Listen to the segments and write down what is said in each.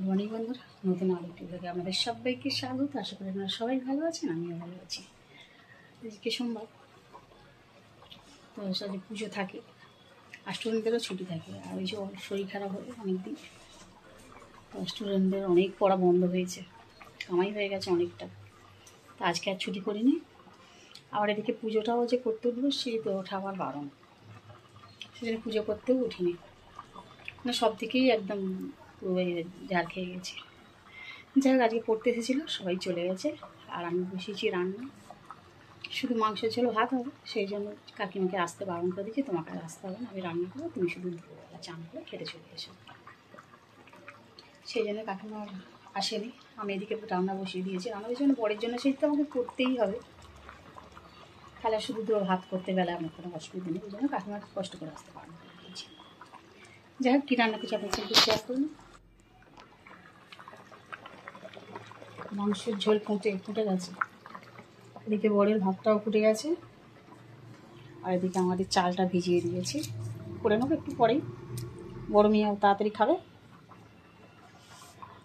Good morning বন্ধুরা, নতুন আরেকটি ব্লগে আপনাদের সবাইকে স্বাগত। আশা করি আপনারা সবাই ভালো আছেন, আমিও ভালো আছি। আজকে সোমবার, তো আজকে পুজো থাকে আর স্টুডেন্টদেরও ছুটি থাকে। আর ওই যে শরীর খারাপ হলো অনেকদিন, তো স্টুডেন্টদের অনেক পড়া বন্ধ হয়েছে, কামাই হয়ে গেছে অনেকটা। তো আজকে আর ছুটি করিনি। আবার এদিকে পুজোটাও যে করতে উঠবো সেই তো ওঠা আবার বারণ, সেজন্য পুজো করতেও উঠিনি। মানে সব দিকেই একদম পুরো ঝাড় খেয়ে গেছি। যাই হোক, আজকে পড়তে এসেছিলো, সবাই চলে গেছে আর আমি বসিয়েছি রান্না। শুধু মাংস ছিল, ভাত হবে, সেই জন্য কাকিমাকে আসতে বারণ করে দিচ্ছি, তোমাকে আর আসতে হবে না, আমি রান্না করবো, তুমি শুধু দুপুরবেলা চান করে খেতে চলে এসো। সেই জন্য কাকিমা আসেনি, আমি এদিকে রান্না বসিয়ে দিয়েছি। রান্নার জন্য পরের জন্য সেই তো আমাকে করতেই হবে, তাহলে শুধু দুটো ভাত করতে বেলা আমার কোনো অসুবিধা নেই। ওই জন্য কাকিমাকে কষ্ট করে আসতে বারণ করে দিয়েছি। যাই হোক, কী রান্না করছি আপনার সাথে শেয়ার করুন। মাংসের ঝোল ফুটে গেছে, এদিকে বড়ের ভাতটাও ফুটে গেছে, আর এদিকে আমাদের চালটা ভিজিয়ে দিয়েছি, করে নেবো একটু পরেই, বড় মেয়ে তাড়াতাড়ি খাবে।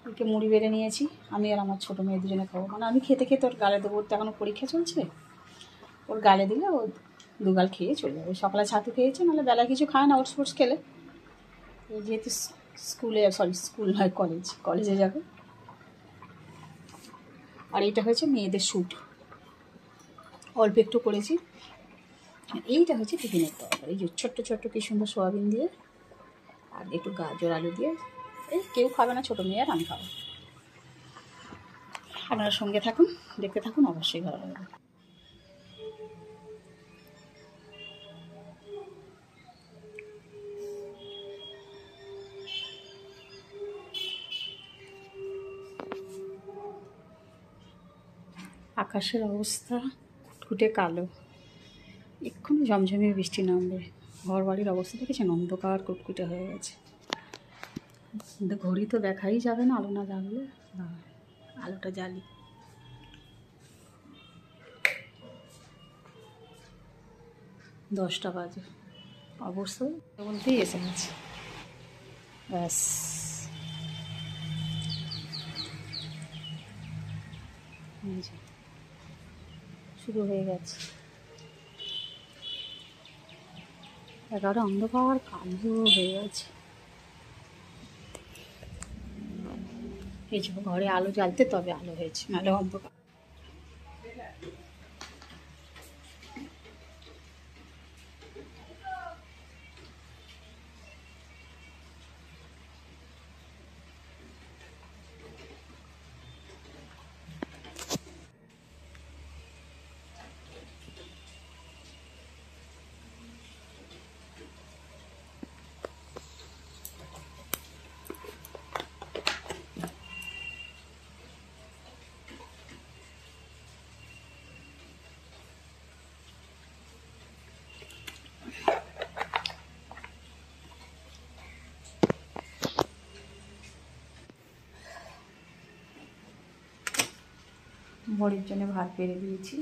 এদিকে মুড়ি বেড়ে নিয়েছি, আমি আর আমার ছোটো মেয়ে দুজনে খাবো। মানে আমি খেতে খেতে ওর গালে দেবো, ওর তো এখনও পরীক্ষা চলছে, ওর গালে দিলে ও দুগাল খেয়ে চলে যাবে। সকালে ছাতু খেয়েছে, নাহলে বেলায় কিছু খায় না ওটস ফোটস খেলে। যেহেতু স্কুল নয়, কলেজে যাবে। আর এইটা হয়েছে মেয়েদের স্যুট, অল্প একটু করেছি। এইটা হচ্ছে টিফিনের তরকারি, এই যে ছোট্ট ছোট্ট কি সুন্দর সোয়াবিন দিয়ে আর একটু গাজর আলু দিয়ে। এই কেউ খাবে না, ছোটো মেয়ে আর আমি খাবো। আপনারা সঙ্গে থাকুন, দেখতে থাকুন, অবশ্যই ভালো লাগবে। আকাশের অবস্থা কুটকুটে কালো, এক্ষুনি ঝমঝমিয়ে বৃষ্টি নামবে। ঘর বাড়ির অবস্থা দেখেছেন, অন্ধকার কুটকুটে হয়ে গেছে। কিন্তু ঘড়ি তো দেখাই যাবে না আলো না জ্বাললে। আলোটা জ্বালি। দশটা বাজে, অবশ্য বলতেই এসে গেছে। ব্যাস, শুরু হয়ে গেছে। এগারো অন্ধকার কালো হয়ে গেছে। এই যে ঘরে আলো জ্বালতে তবে আলো হয়েছে, নাহলে অন্ধকার। বড়ির জন্য ভাত বেড়ে দিয়েছি,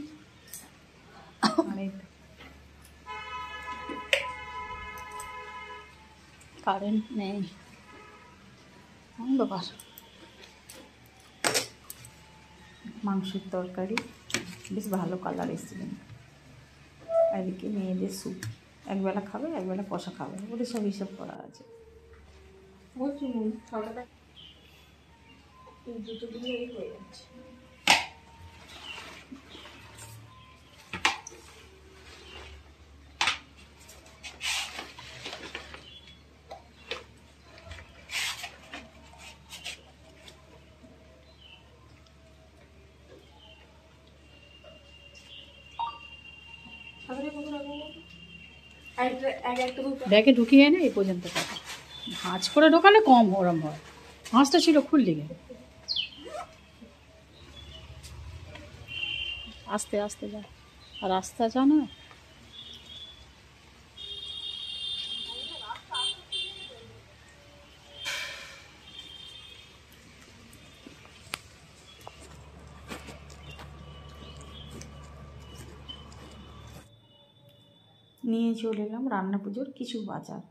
কারেন্ট নেই, অন্ধকার। মাংসের তরকারি বেশ ভালো কালার এসেছিল। এদিকে মেয়েদের স্যুপ, একবেলা খাবে একবেলা কষা খাবে, ওদের সব হিসাব করা আছে। দুটো দিলে হয়ে যাচ্ছে। ব্যাগে ঢুকিয়ে এনে এই পর্যন্ত কথা, ভাঁজ করে ঢোকালে কম গরম হয়। ভাঁজটা ছিল খুললি গেলে। আস্তে আস্তে যা, আর রাস্তা যা না। নিয়ে চলে এলাম রান্না পুজোর কিছু বাজার,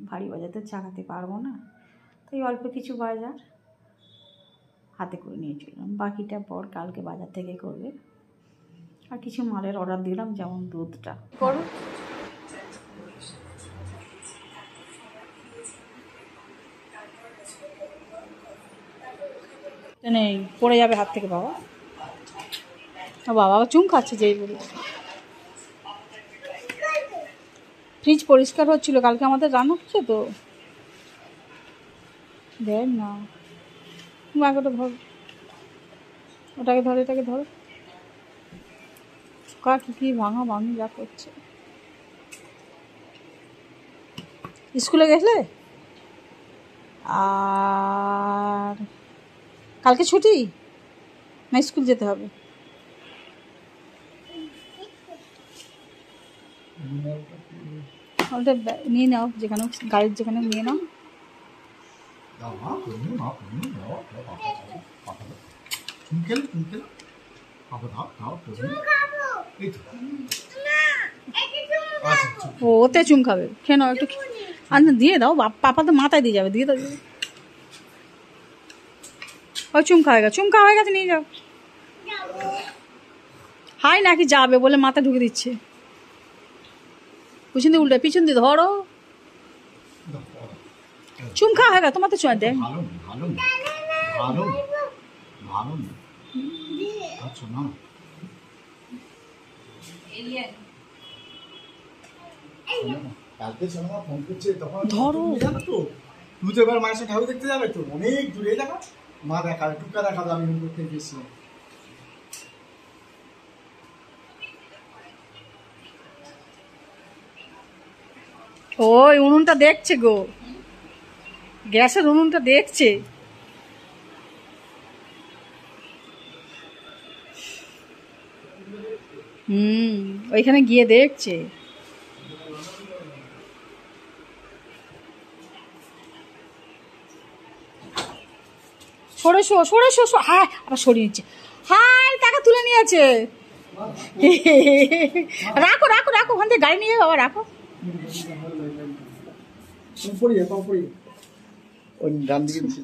ভারী বাজার তো চালাতে পারবো না, তাই অল্প কিছু বাজার। হাতে করে নিয়ে চললাম। বাকিটা পর কালকে বাজার থেকে করবে। আর কিছু মালের অর্ডার দিলাম, যেমন দুধটা করো। নেই, পড়ে যাবে হাত থেকে বাবা। বাবা চুম খাচ্ছে যেই বলি। ফ্রিজ পরিষ্কার হচ্ছিল, কালকে আমাদের রান্না হচ্ছে তো। দেখ না, ওটা ধর, ওটাকে ধর, এটাকে ধর। কার কি ভাঙা ভাঙি যা করছে। স্কুলে গেছিলে? আর কালকে ছুটি না, স্কুল যেতে হবে? ওটা নিয়ে নাও, যেখানে গাড়ির যেখানে নিয়ে নাও। ও ওতে চুম খাবে, খেয়ে নাও একটু। আচ্ছা দিয়ে দাও, পাপা তো মাথায় দিয়ে যাবে, দিয়ে দাও। ওই চুম খাওয়া গেছে, চুম খাওয়া হয়ে গেছে, নিয়ে যাও। হাই নাকি যাবে বলে মাথা ঢুকে দিচ্ছে। পিছন দিয়ে উল্টে, পিছন দিয়ে ধরো। চুম খাওয়া হয়ে গেছে, তোমার তো চুয়া দেখ। ধরো, তুই তো এবার মায়ের সাথে ঠাকুর দেখতে যাবে তো, অনেক দূরে যাবো। মা দেখাবে, টুকা দেখাবে, আমি করতে গেছিলাম। ওই উনুনটা দেখছে গো, গ্যাসের উনুনটা দেখছে। ওইখানে গিয়ে দেখছে। সরে শো, সরে শো, হায় আবার সরিয়ে নিচ্ছে। হায় টাকা তুলে নিয়েছে। রাখো রাখো রাখো, ওখান থেকে গাড়ি নিয়ে বাবা, রাখো।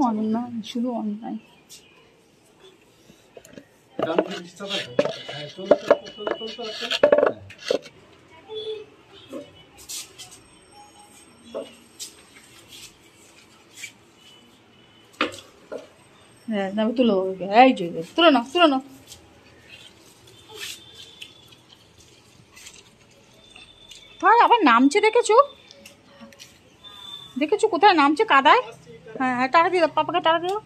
অন্যায়, শুধু অন্যায়। হ্যাঁ তুলো, এই যে তুলে নাও, তুলে নাও। তাই আবার নামছে, দেখেছো? দেখেছো কোথায় নামছে? কাদায়। হ্যাঁ হ্যাঁ, টাটা দিয়ে দাও, পাপাকে টাটা দিও।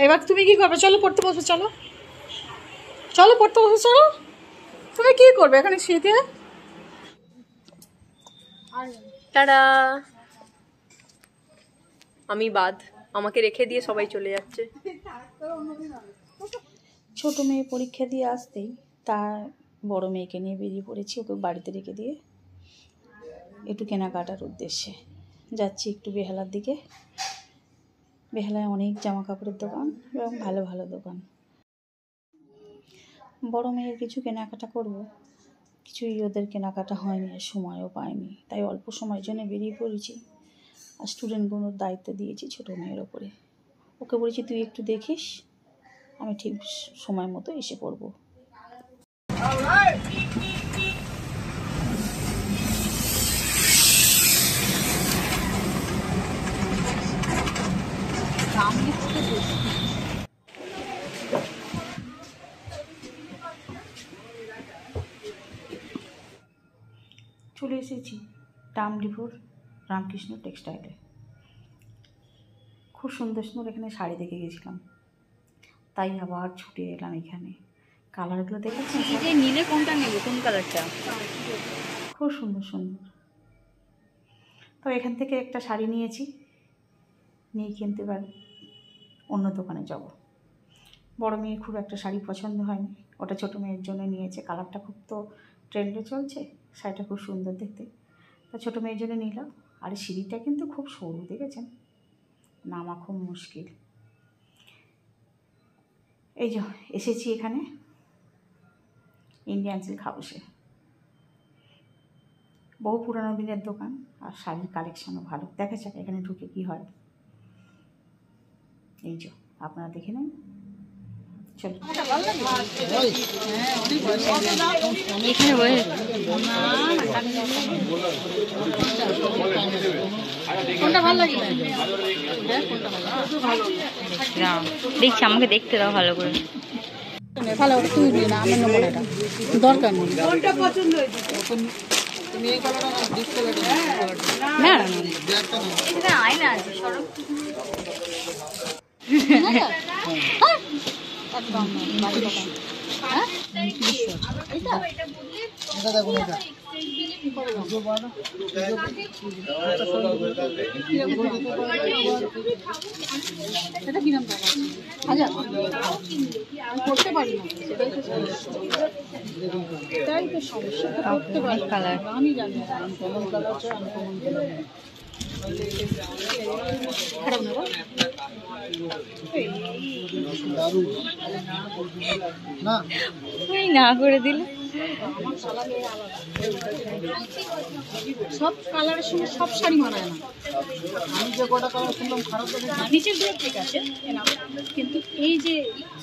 এবার তুমি কি করবে? চলো পড়তে বসো, চলো চলো পড়তে বসো, চলো। তুমি কি করবে এখানে শীতে? টাটা। আমি বাদ, আমাকে রেখে দিয়ে সবাই চলে যাচ্ছে। ছোট মেয়ে পরীক্ষা দিয়ে আসতেই তার বড় মেয়েকে নিয়ে বেরিয়ে পড়েছি, ওকে বাড়িতে রেখে দিয়ে একটু কেনাকাটার উদ্দেশ্যে যাচ্ছি একটু বেহালার দিকে। বেহালায় অনেক জামা কাপড়ের দোকান এবং ভালো ভালো দোকান। বড় মেয়ের কিছু কেনাকাটা করব, কিছুই ওদের কেনাকাটা হয়নি, সময়ও পাইনি, তাই অল্প সময়ের জন্য বেরিয়ে পড়েছি। আর স্টুডেন্টগুলোর দায়িত্ব দিয়েছি ছোটো মেয়ের ওপরে। ওকে বলেছি তুই একটু দেখিস, আমি ঠিক সময় মতো এসে পড়বো। চলে এসেছি টামডিভোর রামকৃষ্ণ টেক্সটাইলে। খুব সুন্দর সুন্দর এখানে শাড়ি দেখে গেছিলাম, তাই আবার ছুটে এলাম এখানে। কালারগুলো দেখেছি, নিলে কোনটা নেব, কোন কালারটা? খুব সুন্দর সুন্দর। তো এখান থেকে একটা শাড়ি নিয়েছি, নিয়ে কিন্তু এবার অন্য দোকানে যাব। বড় মেয়ের খুব একটা শাড়ি পছন্দ হয়নি, ওটা ছোটো মেয়ের জন্য নিয়েছে। কালারটা খুব তো ট্রেন্ডে চলছে, শাড়িটা খুব সুন্দর দেখতে, তা ছোটো মেয়ের জন্য নিলাম। আর সিঁড়িটা কিন্তু খুব সরু, দেখেছেন, নামা খুব মুশকিল। এই যে এসেছি এখানে ইন্ডিয়ান সিল্ক হাউসে, বহু পুরানো দিনের দোকান, আর শাড়ির কালেকশানও ভালো। দেখা যাক এখানে ঢুকে কি হয়। এই যে আপনারা দেখে নেন, চলো। কোনটা ভালো লাগে? দেখছি, আমাকে দেখতে দাও ভালো করে। ভালো তুই নিয়ে না, আমার নেবো এটা, দরকার নেই। না না আয়না আছে, সরব। একদম বাড়ি দোকান। হ্যাঁ এটা কিরম দাম আছে? হাজার আমি করতে পারি না, এটাই তো সমস্যা, করতে পারি কালার আমি জানি না, কমন কালার চাই, আমি কমন কালার খারাপ নেব না তুই না করে দিলে। সব কালারের সঙ্গে সব শাড়ি মানায় না। আমি যে কটা কালার শুনলাম খারাপ দেখেছি। নিচের গুলো ঠিক আছে, কিন্তু এই যে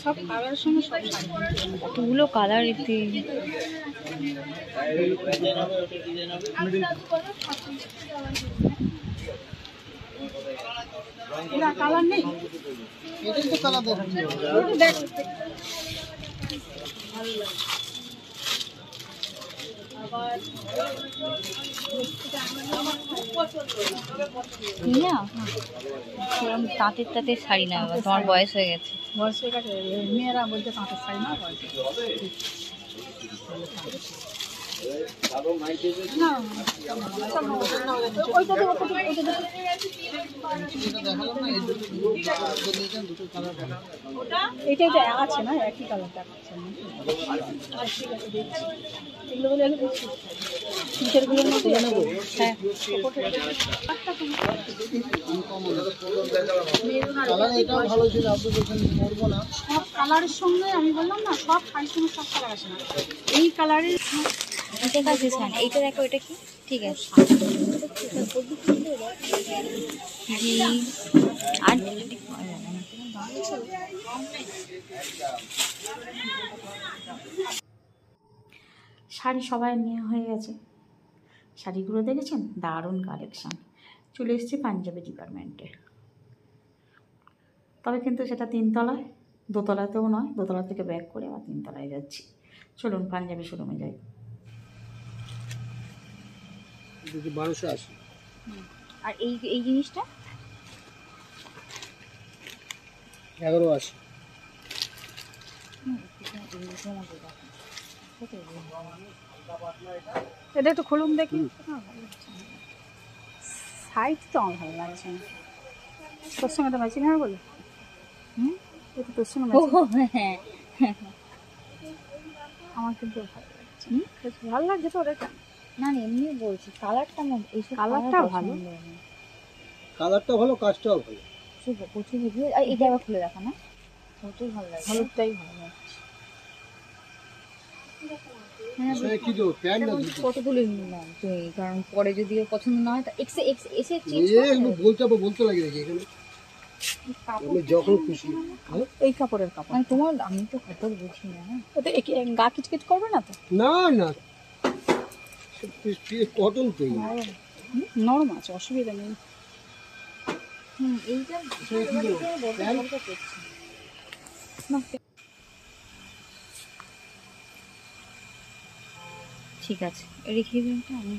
সব কালারের সঙ্গে সব শাড়ি এতগুলো কালার এতে। এরা কালার নেই, এটাই তো কালার দেখাচ্ছি। দেখ সেরকম তাঁতের তাঁতের শাড়ি না, তোমার বয়স হয়ে গেছে। বয়স হয়ে গেছে, মেয়েরা বলতে তাঁতের শাড়ি না, বয়স না ওইটাতে এটা এটা আছে না, একই কালার দেখাচ্ছে। ঠিক আছে দেখছি, এগুলো বলে আমি দেখছি নিচের গুলো নেবো। হ্যাঁ এটাও ভালো ছিল, আপনি বলছেন মরবো না। সব কালারের সঙ্গে, আমি বললাম না সব শাড়ির সঙ্গে সব কালার আসে না, এই কালারের এটা কাছে ছান, এইটা দেখো, এটা কি ঠিক আছে। আর শাড়ি সবাই নেওয়া হয়ে গেছে। শাড়িগুলো দেখেছেন, দারুণ কালেকশান। চলে এসেছি পাঞ্জাবি ডিপার্টমেন্টে, তবে কিন্তু সেটা তিনতলায়, দোতলাতেও নয়, দোতলা থেকে ব্যাক করে আবার তিনতলায় যাচ্ছি। চলুন পাঞ্জাবি শোরুমে যাই। 1280। আর এই এই জিনিসটা 1180। এটা একটু খুলুন দেখি, সাইজ তো আমার ভালো লাগছে না। তোর সঙ্গে তো ম্যাচিং হবে বলে, এটা তোর সঙ্গে হ্যাঁ, আমার কিন্তু ভালো লাগছে তো এটা। না এমনি বলছি, কালারটা এইসব কালারটা ভালো, কালারটা ভালো, কাজটাও ভালো। প্রচুর আর এটা আবার খুলে দেখা না, প্রচুর ভালো লাগে। হলুদটাই ভালো লাগছে। হ্যাঁ কি দেবো, প্যান্ট না জুতো? কতগুলো নিলাম তুই, কারণ পরে যদি ওর পছন্দ না হয় তা এসে বলতে লাগে দেখি এখানে যখন খুশি। এই কাপড়ের কাপড় মানে তোমার, আমি তো কাপড় বুঝি না। ওতে গা কিচকিচ করবে না তো? না না, কটন তো নরম আছে, অসুবিধা নেই। এইটা ঠিক আছে, রেখে দিন। আমি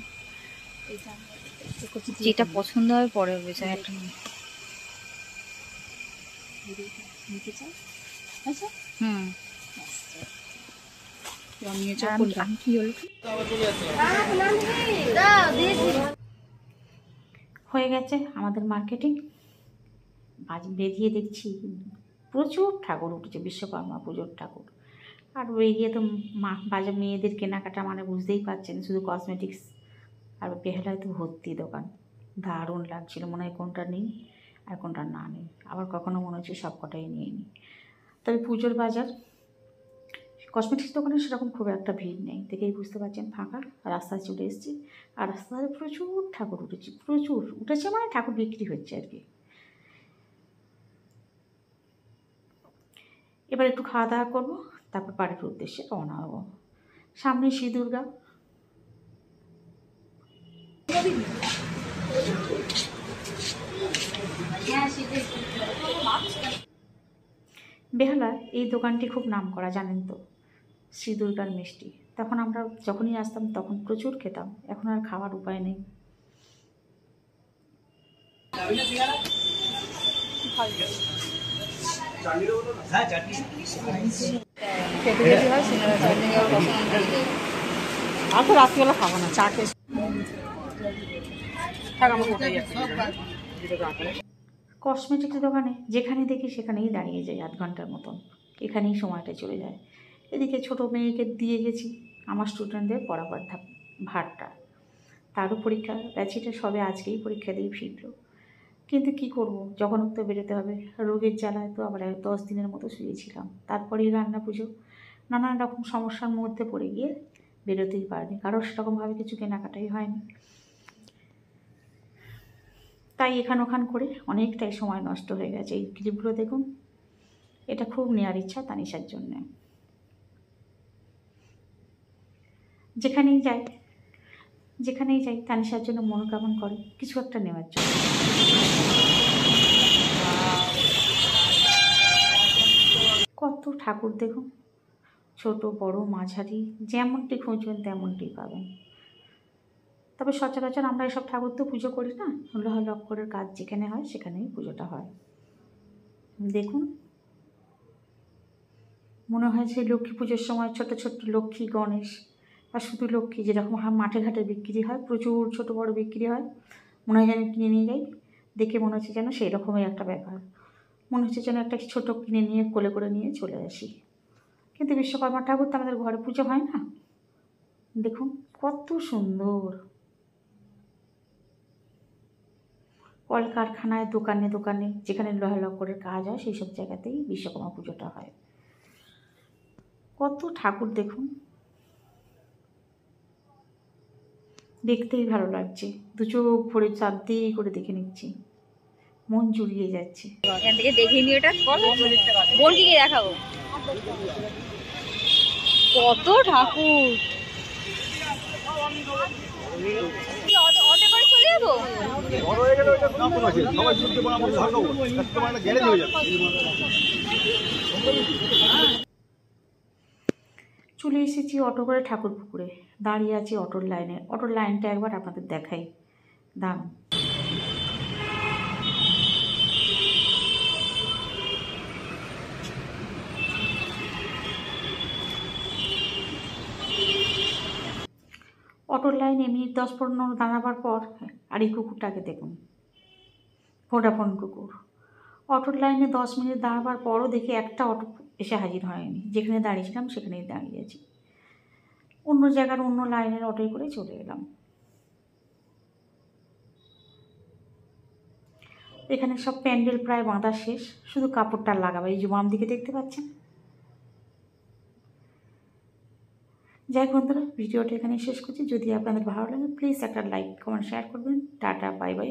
যেটা পছন্দ হয় পরে বেচার একটা নিতে চাই। আচ্ছা হয়ে গেছে আমাদের মার্কেটিং। আজ বেরিয়ে দেখছি প্রচুর ঠাকুর উঠেছে, বিশ্বকর্মা পুজোর ঠাকুর। আর বেরিয়ে তো বাজার মেয়েদের কেনাকাটা মানে বুঝতেই পারছেন, শুধু কসমেটিক্স। আর বেহালায় তো ভর্তি দোকান, দারুণ লাগছিল, মনে হয় কোনটা নেই আর কোনটা না নেই, আবার কখনো মনে হচ্ছে সব কটাই নিয়ে নিই। তবে পুজোর বাজার কসমেটিক্স দোকানে সেরকম খুব একটা ভিড় নেই, দেখেই বুঝতে পারছেন ফাঁকা। রাস্তায় চলে এসেছি, আর রাস্তায় প্রচুর ঠাকুর প্রচুর উঠেছে, মানে ঠাকুর বিক্রি হচ্ছে আর কি। এবার একটু খাওয়া দাওয়া করবো, তারপর বাড়ির উদ্দেশ্যে রওনা হবো। সামনে শ্রী দুর্গা। বেহালা এই দোকানটি খুব নাম করা, জানেন তো, শ্রী দুর্গার মিষ্টি। তখন আমরা যখনই আসতাম তখন প্রচুর খেতাম, এখন আর খাওয়ার উপায় নেই। আর তো রাত্রিবেলা খাবো না, চা খেয়ে কসমেটিক্স দোকানে যেখানে দেখি সেখানেই দাঁড়িয়ে যাই আধ ঘন্টার মতন, এখানেই সময়টা চলে যায়। এদিকে ছোটো মেয়েকে দিয়ে গেছি আমার স্টুডেন্টদের পড়াবার ভারটা, তারও পরীক্ষা ব্যাচিটা সবে আজকেই পরীক্ষা দিয়ে ফিরলো। কিন্তু কি করব, যখন তো বেরোতে হবে, রোগের জ্বালায় তো আবার 10 দিনের মতো শুয়েছিলাম। তারপরেই রান্না পুজো, নানান রকম সমস্যার মধ্যে পড়ে গিয়ে বেরোতেই পারিনি, কারো সেরকমভাবে কিছু কেনাকাটাই হয়নি। তাই এখান ওখান করে অনেকটাই সময় নষ্ট হয়ে গেছে। এই ক্লিপগুলো দেখুন, এটা খুব নেওয়ার ইচ্ছা তানিশার জন্যে। যেখানেই যাই তানিশার জন্য মনোকামন করে কিছু একটা নেওয়ার জন্য। কত ঠাকুর দেখুন, ছোট বড় মাঝারি, যেমনটি খুঁজবেন তেমনটি পাবেন। তবে সচরাচর আমরা এসব ঠাকুর তো পুজো করি না, লোহা লক্করের কাজ যেখানে হয় সেখানেই পুজোটা হয়। দেখুন, মনে হয় যে লক্ষ্মী পুজোর সময় ছোট ছোট্ট লক্ষ্মী, গণেশ বা শুধু লক্ষ্মী যেরকম মাঠে ঘাটে বিক্রি হয়, প্রচুর ছোট বড় বিক্রি হয়, মনে হয় যেন কিনে নিয়ে যাই। দেখে মনে হচ্ছে যেন সেই রকমই একটা ব্যাপার, মনে হচ্ছে যেন একটা ছোটো কিনে নিয়ে কোলে করে নিয়ে চলে আসি। কিন্তু বিশ্বকর্মা ঠাকুর তো আমাদের ঘরে পুজো হয় না। দেখুন কত সুন্দর, কলকারখানায় দোকানে দোকানে যেখানে লোহা লক্করের কাজ হয় সেই সব জায়গাতেই বিশ্বকর্মা পুজোটা হয়। কত ঠাকুর দেখুন, দেখতেই ভালো লাগছে, দু চোখ ভরে চাঁদে করে দেখে নিচ্ছি, মন জুড়িয়ে যাচ্ছে। এখান থেকে দেখে নি, ওটা বোনকে দেখাবো কত ঠাকুর। অটো করে চলে যাবো। চলে এসেছি অটো করে ঠাকুর পুকুরে, দাঁড়িয়ে আছি অটোর লাইনে। অটোর লাইনটা একবার আপনাদের দেখাই, দাম অটোর লাইনে মিনিট 10-15 দাঁড়াবার পর আর এই কুকুরটাকে দেখুন, ভোডাফোন কুকুর। অটোর লাইনে 10 মিনিট দাঁড়াবার পরও দেখি একটা অটো এসে হাজির হয়নি, যেখানে দাঁড়িয়েছিলাম সেখানেই দাঁড়িয়ে আছি। অন্য জায়গার অন্য লাইনের অটোয় করে চলে এলাম। এখানে সব প্যান্ডেল প্রায় বাঁধা শেষ, শুধু কাপড়টা লাগাবে, এই যে বাম দিকে দেখতে পাচ্ছেন। যাই হোক বন্ধুরা, ভিডিওটা এখানে শেষ করছি। যদি আপনাদের ভালো লাগে প্লিজ একটা লাইক কমেন্ট শেয়ার করবেন। Tata, bye bye.